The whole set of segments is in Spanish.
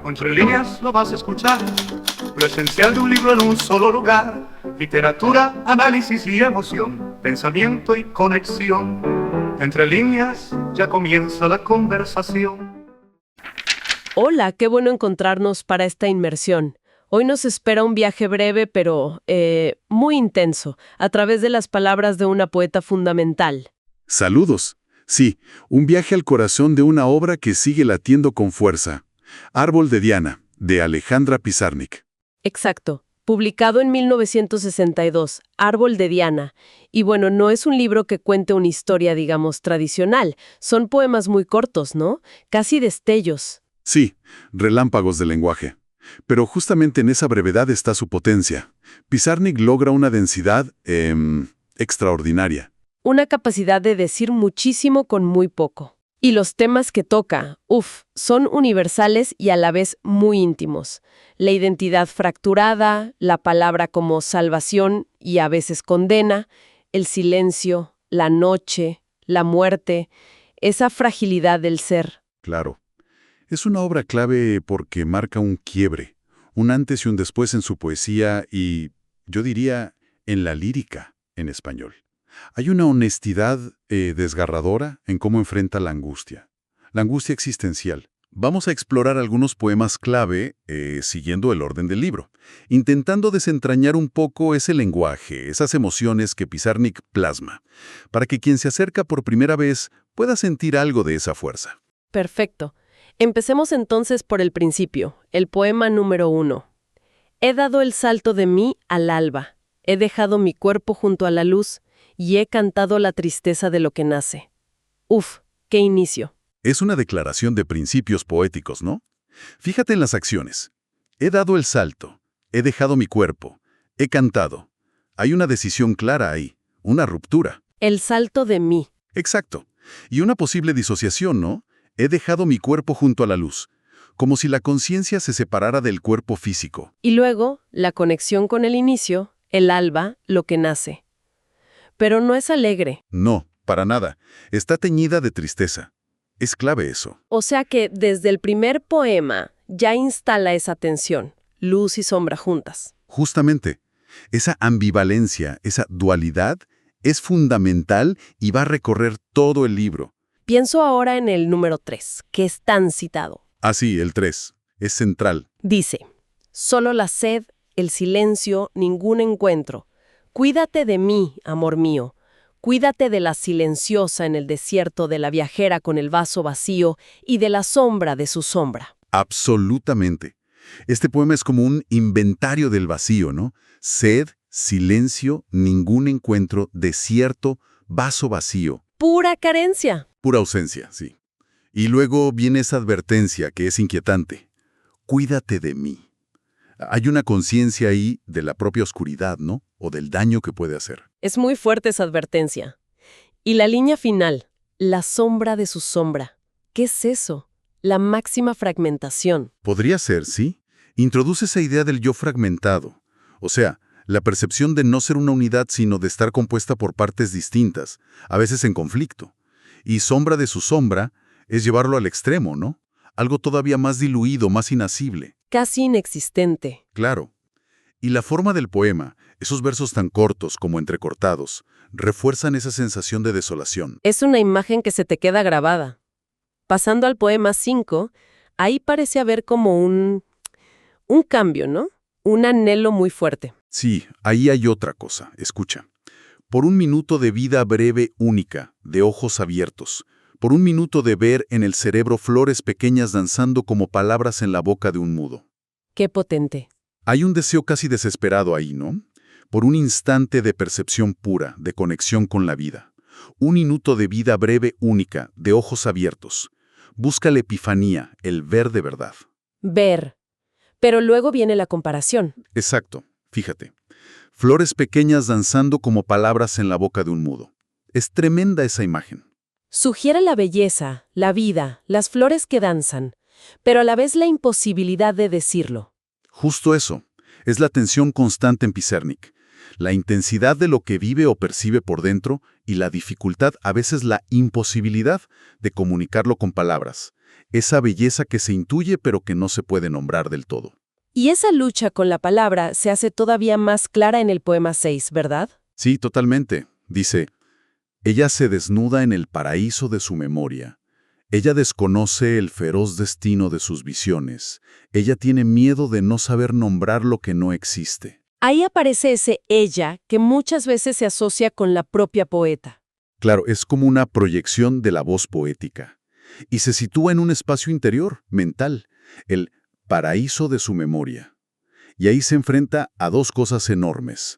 Entre líneas lo vas a escuchar, lo esencial de un libro en un solo lugar. Literatura, análisis y emoción, pensamiento y conexión. Entre líneas ya comienza la conversación. Hola, qué bueno encontrarnos para esta inmersión. Hoy nos espera un viaje breve, pero muy intenso, a través de las palabras de una poeta fundamental. Saludos. Sí, un viaje al corazón de una obra que sigue latiendo con fuerza. Árbol de Diana, de Alejandra Pizarnik. Exacto. Publicado en 1962, Árbol de Diana. Y bueno, no es un libro que cuente una historia, digamos, tradicional. Son poemas muy cortos, ¿no? Casi destellos. Sí, relámpagos de lenguaje. Pero justamente en esa brevedad está su potencia. Pizarnik logra una densidad, extraordinaria. Una capacidad de decir muchísimo con muy poco. Y los temas que toca, son universales y a la vez muy íntimos. La identidad fracturada, la palabra como salvación y a veces condena, el silencio, la noche, la muerte, esa fragilidad del ser. Claro. Es una obra clave porque marca un quiebre, un antes y un después en su poesía y, yo diría, en la lírica en español. Hay una honestidad desgarradora en cómo enfrenta la angustia existencial. Vamos a explorar algunos poemas clave siguiendo el orden del libro, intentando desentrañar un poco ese lenguaje, esas emociones que Pizarnik plasma, para que quien se acerca por primera vez pueda sentir algo de esa fuerza. Perfecto. Empecemos entonces por el principio, el poema número 1. He dado el salto de mí al alba, he dejado mi cuerpo junto a la luz, y he cantado la tristeza de lo que nace. ¡Qué inicio! Es una declaración de principios poéticos, ¿no? Fíjate en las acciones. He dado el salto, he dejado mi cuerpo, he cantado. Hay una decisión clara ahí, una ruptura. El salto de mí. Exacto. Y una posible disociación, ¿no? He dejado mi cuerpo junto a la luz, como si la conciencia se separara del cuerpo físico. Y luego, la conexión con el inicio, el alba, lo que nace. Pero no es alegre. No, para nada. Está teñida de tristeza. Es clave eso. O sea que desde el primer poema ya instala esa tensión, luz y sombra juntas. Justamente, esa ambivalencia, esa dualidad, es fundamental y va a recorrer todo el libro. Pienso ahora en el número 3, que es tan citado. Sí, el 3. Es central. Dice, solo la sed, el silencio, ningún encuentro. Cuídate de mí, amor mío. Cuídate de la silenciosa en el desierto, de la viajera con el vaso vacío y de la sombra de su sombra. Absolutamente. Este poema es como un inventario del vacío, ¿no? Sed, silencio, ningún encuentro, desierto, vaso vacío. Pura carencia. Pura ausencia, sí. Y luego viene esa advertencia que es inquietante. Cuídate de mí. Hay una conciencia ahí de la propia oscuridad, ¿no? O del daño que puede hacer. Es muy fuerte esa advertencia. Y la línea final, la sombra de su sombra. ¿Qué es eso? La máxima fragmentación. Podría ser, sí. Introduce esa idea del yo fragmentado. O sea, la percepción de no ser una unidad, sino de estar compuesta por partes distintas, a veces en conflicto. Y sombra de su sombra es llevarlo al extremo, ¿no? Algo todavía más diluido, más inasible. Casi inexistente. Claro. Y la forma del poema, esos versos tan cortos como entrecortados, refuerzan esa sensación de desolación. Es una imagen que se te queda grabada. Pasando al poema 5, ahí parece haber como un cambio, ¿no? Un anhelo muy fuerte. Sí, ahí hay otra cosa. Escucha. Por un minuto de vida breve única, de ojos abiertos, por un minuto de ver en el cerebro flores pequeñas danzando como palabras en la boca de un mudo. Qué potente. Hay un deseo casi desesperado ahí, ¿no? Por un instante de percepción pura, de conexión con la vida. Un minuto de vida breve única, de ojos abiertos. Busca la epifanía, el ver de verdad. Ver. Pero luego viene la comparación. Exacto, fíjate. Flores pequeñas danzando como palabras en la boca de un mudo. Es tremenda esa imagen. Sugiere la belleza, la vida, las flores que danzan, pero a la vez la imposibilidad de decirlo. Justo eso. Es la tensión constante en Pizarnik. La intensidad de lo que vive o percibe por dentro y la dificultad, a veces la imposibilidad, de comunicarlo con palabras. Esa belleza que se intuye pero que no se puede nombrar del todo. Y esa lucha con la palabra se hace todavía más clara en el poema 6, ¿verdad? Sí, totalmente. Dice, ella se desnuda en el paraíso de su memoria. Ella desconoce el feroz destino de sus visiones. Ella tiene miedo de no saber nombrar lo que no existe. Ahí aparece ese ella que muchas veces se asocia con la propia poeta. Claro, es como una proyección de la voz poética. Y se sitúa en un espacio interior, mental, el paraíso de su memoria. Y ahí se enfrenta a dos cosas enormes.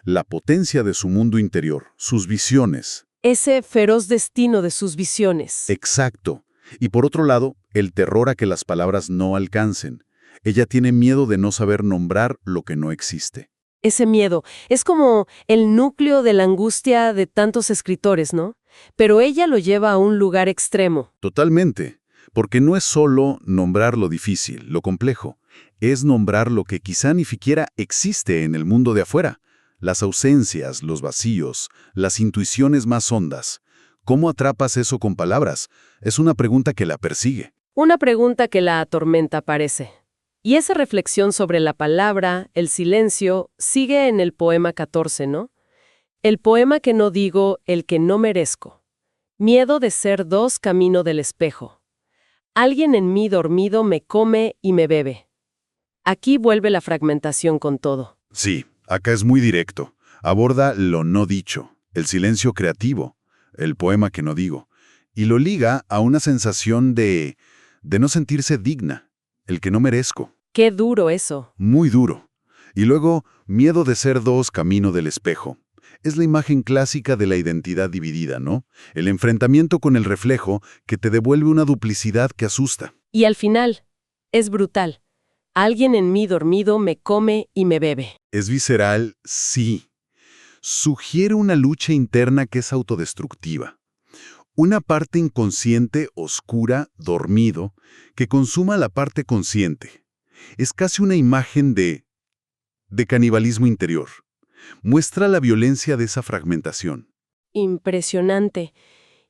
La potencia de su mundo interior, sus visiones. Ese feroz destino de sus visiones. Exacto. Y por otro lado, el terror a que las palabras no alcancen. Ella tiene miedo de no saber nombrar lo que no existe. Ese miedo es como el núcleo de la angustia de tantos escritores, ¿no? Pero ella lo lleva a un lugar extremo. Totalmente. Porque no es solo nombrar lo difícil, lo complejo. Es nombrar lo que quizá ni siquiera existe en el mundo de afuera. Las ausencias, los vacíos, las intuiciones más hondas. ¿Cómo atrapas eso con palabras? Es una pregunta que la persigue. Una pregunta que la atormenta, parece. Y esa reflexión sobre la palabra, el silencio, sigue en el poema 14, ¿no? El poema que no digo, el que no merezco. Miedo de ser dos, camino del espejo. Alguien en mí dormido me come y me bebe. Aquí vuelve la fragmentación con todo. Sí, acá es muy directo. Aborda lo no dicho, el silencio creativo, el poema que no digo, y lo liga a una sensación de no sentirse digna, el que no merezco. Qué duro eso. Muy duro. Y luego, miedo de ser dos, camino del espejo. Es la imagen clásica de la identidad dividida, ¿no? El enfrentamiento con el reflejo que te devuelve una duplicidad que asusta. Y al final, es brutal. Alguien en mí dormido me come y me bebe. Es visceral, sí. Sugiere una lucha interna que es autodestructiva. Una parte inconsciente, oscura, dormido, que consuma la parte consciente. Es casi una imagen de canibalismo interior. Muestra la violencia de esa fragmentación. Impresionante.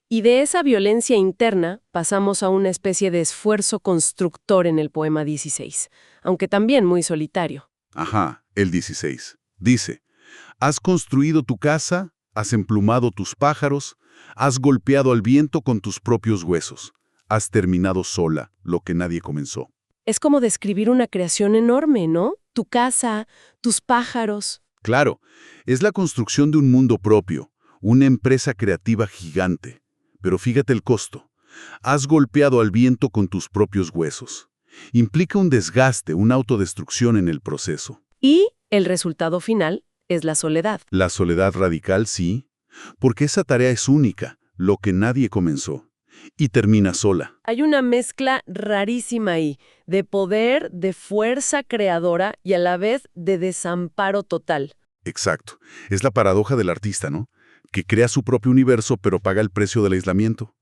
Y de esa violencia interna pasamos a una especie de esfuerzo constructor en el poema 16, aunque también muy solitario. Ajá, el 16. Dice, has construido tu casa, has emplumado tus pájaros, has golpeado al viento con tus propios huesos. Has terminado sola lo que nadie comenzó. Es como describir una creación enorme, ¿no? Tu casa, tus pájaros. Claro, es la construcción de un mundo propio, una empresa creativa gigante. Pero fíjate el costo. Has golpeado al viento con tus propios huesos. Implica un desgaste, una autodestrucción en el proceso. Y el resultado final es la soledad. La soledad radical, sí, porque esa tarea es única, lo que nadie comenzó, y termina sola. Hay una mezcla rarísima ahí, de poder, de fuerza creadora y a la vez de desamparo total. Exacto. Es la paradoja del artista, ¿no? Que crea su propio universo pero paga el precio del aislamiento.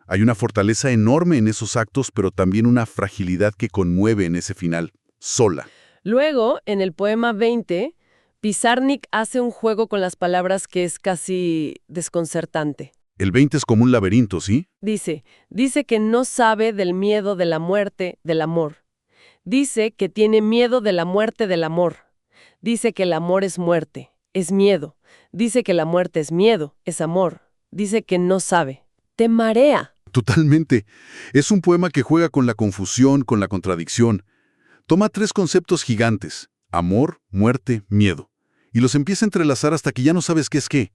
Hay una fortaleza enorme en esos actos, pero también una fragilidad que conmueve en ese final, sola. Luego, en el poema 20, Pizarnik hace un juego con las palabras que es casi desconcertante. El 20 es como un laberinto, ¿sí? Dice que no sabe del miedo de la muerte, del amor. Dice que tiene miedo de la muerte del amor. Dice que el amor es muerte, es miedo. Dice que la muerte es miedo, es amor. Dice que no sabe. Te marea. Totalmente. Es un poema que juega con la confusión, con la contradicción. Toma tres conceptos gigantes, amor, muerte, miedo, y los empieza a entrelazar hasta que ya no sabes qué es qué.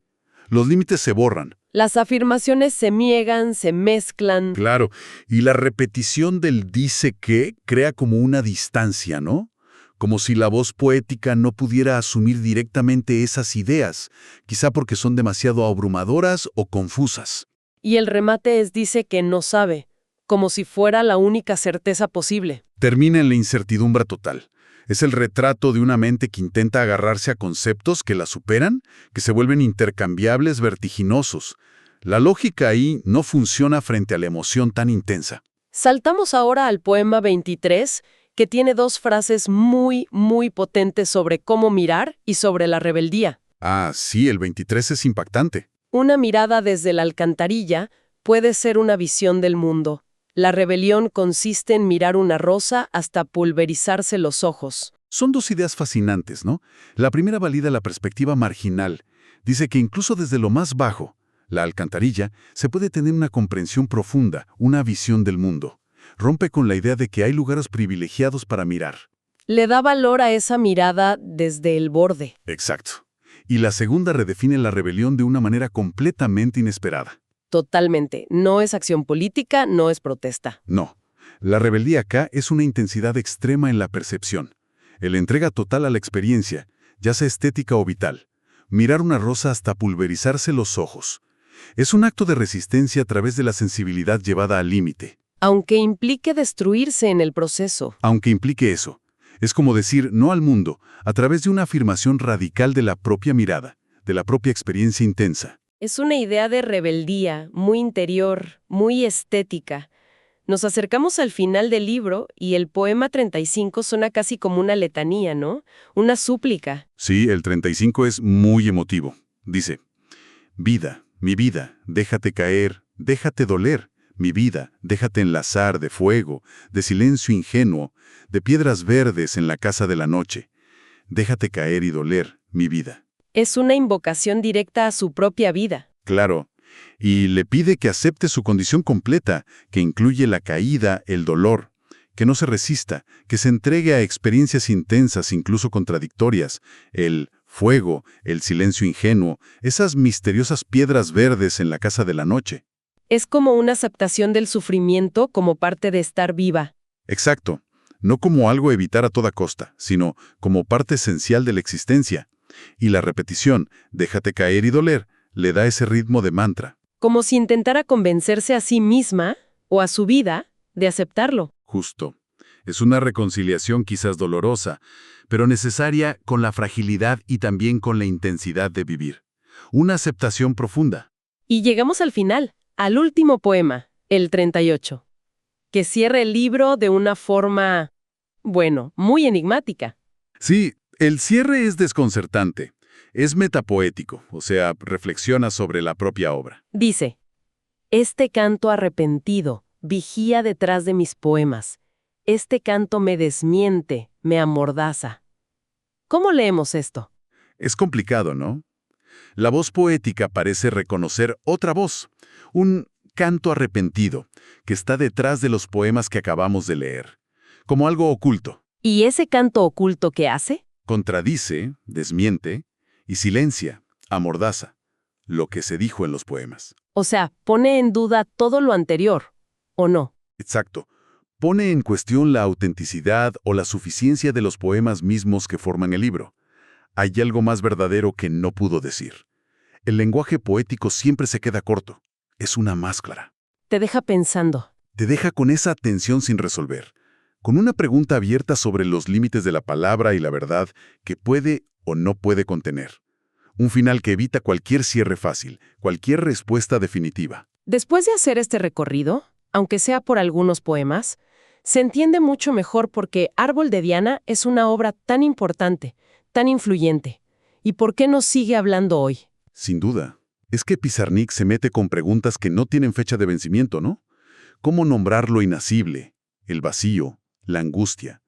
Los límites se borran. Las afirmaciones se niegan, se mezclan. Claro, y la repetición del dice que crea como una distancia, ¿no? Como si la voz poética no pudiera asumir directamente esas ideas, quizá porque son demasiado abrumadoras o confusas. Y el remate dice que no sabe, como si fuera la única certeza posible. Termina en la incertidumbre total. Es el retrato de una mente que intenta agarrarse a conceptos que la superan, que se vuelven intercambiables, vertiginosos. La lógica ahí no funciona frente a la emoción tan intensa. Saltamos ahora al poema 23, que tiene dos frases muy potentes sobre cómo mirar y sobre la rebeldía. Ah, sí, el 23 es impactante. Una mirada desde la alcantarilla puede ser una visión del mundo. La rebelión consiste en mirar una rosa hasta pulverizarse los ojos. Son dos ideas fascinantes, ¿no? La primera valida la perspectiva marginal. Dice que incluso desde lo más bajo, la alcantarilla, se puede tener una comprensión profunda, una visión del mundo. Rompe con la idea de que hay lugares privilegiados para mirar. Le da valor a esa mirada desde el borde. Exacto. Y la segunda redefine la rebelión de una manera completamente inesperada. Totalmente. No es acción política, no es protesta. No. La rebeldía acá es una intensidad extrema en la percepción. El entrega total a la experiencia, ya sea estética o vital. Mirar una rosa hasta pulverizarse los ojos. Es un acto de resistencia a través de la sensibilidad llevada al límite. Aunque implique destruirse en el proceso. Aunque implique eso. Es como decir no al mundo a través de una afirmación radical de la propia mirada, de la propia experiencia intensa. Es una idea de rebeldía, muy interior, muy estética. Nos acercamos al final del libro y el poema 35 suena casi como una letanía, ¿no? Una súplica. Sí, el 35 es muy emotivo. Dice, vida, mi vida, déjate caer, déjate doler. Mi vida, déjate enlazar de fuego, de silencio ingenuo, de piedras verdes en la casa de la noche. Déjate caer y doler, mi vida. Es una invocación directa a su propia vida. Claro, y le pide que acepte su condición completa, que incluye la caída, el dolor, que no se resista, que se entregue a experiencias intensas, incluso contradictorias, el fuego, el silencio ingenuo, esas misteriosas piedras verdes en la casa de la noche. Es como una aceptación del sufrimiento como parte de estar viva. Exacto, no como algo a evitar a toda costa, sino como parte esencial de la existencia. Y la repetición, déjate caer y doler, le da ese ritmo de mantra. Como si intentara convencerse a sí misma o a su vida de aceptarlo. Justo. Es una reconciliación quizás dolorosa, pero necesaria con la fragilidad y también con la intensidad de vivir. Una aceptación profunda. Y llegamos al final, al último poema, el 38, que cierra el libro de una forma, bueno, muy enigmática. Sí, el cierre es desconcertante. Es metapoético, o sea, reflexiona sobre la propia obra. Dice, este canto arrepentido vigía detrás de mis poemas. Este canto me desmiente, me amordaza. ¿Cómo leemos esto? Es complicado, ¿no? La voz poética parece reconocer otra voz, un canto arrepentido, que está detrás de los poemas que acabamos de leer, como algo oculto. ¿Y ese canto oculto qué hace? Contradice, desmiente y silencia, amordaza, lo que se dijo en los poemas. O sea, pone en duda todo lo anterior, ¿o no? Exacto. Pone en cuestión la autenticidad o la suficiencia de los poemas mismos que forman el libro. Hay algo más verdadero que no pudo decir. El lenguaje poético siempre se queda corto. Es una máscara. Te deja pensando. Te deja con esa tensión sin resolver, con una pregunta abierta sobre los límites de la palabra y la verdad que puede o no puede contener. Un final que evita cualquier cierre fácil, cualquier respuesta definitiva. Después de hacer este recorrido, aunque sea por algunos poemas, se entiende mucho mejor por qué Árbol de Diana es una obra tan importante, tan influyente, y por qué nos sigue hablando hoy. Sin duda. Es que Pizarnik se mete con preguntas que no tienen fecha de vencimiento, ¿no? ¿Cómo nombrar lo inacible, el vacío, la angustia?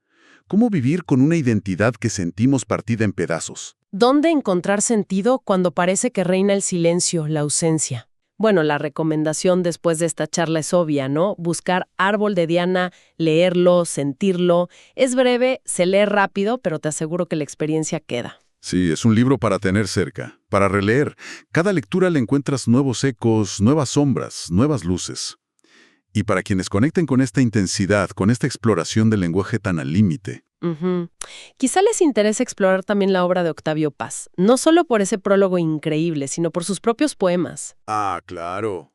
¿Cómo vivir con una identidad que sentimos partida en pedazos? ¿Dónde encontrar sentido cuando parece que reina el silencio, la ausencia? Bueno, la recomendación después de esta charla es obvia, ¿no? Buscar Árbol de Diana, leerlo, sentirlo. Es breve, se lee rápido, pero te aseguro que la experiencia queda. Sí, es un libro para tener cerca, para releer. Cada lectura le encuentras nuevos ecos, nuevas sombras, nuevas luces. Y para quienes conecten con esta intensidad, con esta exploración del lenguaje tan al límite. Quizá les interese explorar también la obra de Octavio Paz, no solo por ese prólogo increíble, sino por sus propios poemas. Ah, claro.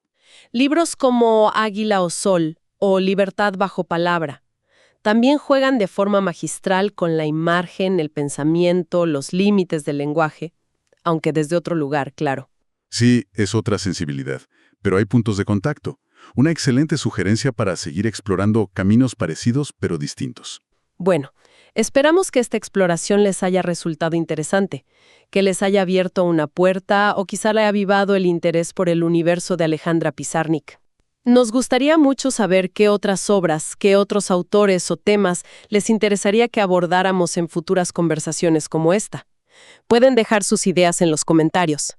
Libros como Águila o Sol o Libertad bajo palabra también juegan de forma magistral con la imagen, el pensamiento, los límites del lenguaje, aunque desde otro lugar, claro. Sí, es otra sensibilidad, pero hay puntos de contacto. Una excelente sugerencia para seguir explorando caminos parecidos pero distintos. Bueno, esperamos que esta exploración les haya resultado interesante, que les haya abierto una puerta o quizá le haya avivado el interés por el universo de Alejandra Pizarnik. Nos gustaría mucho saber qué otras obras, qué otros autores o temas les interesaría que abordáramos en futuras conversaciones como esta. Pueden dejar sus ideas en los comentarios.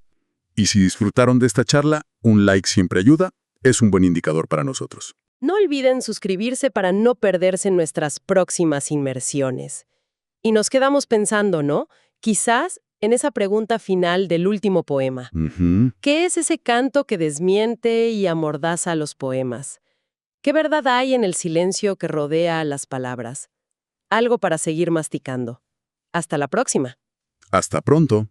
Y si disfrutaron de esta charla, un like siempre ayuda, es un buen indicador para nosotros. No olviden suscribirse para no perderse nuestras próximas inmersiones. Y nos quedamos pensando, ¿no? Quizás en esa pregunta final del último poema. Ujú. ¿Qué es ese canto que desmiente y amordaza los poemas? ¿Qué verdad hay en el silencio que rodea a las palabras? Algo para seguir masticando. Hasta la próxima. Hasta pronto.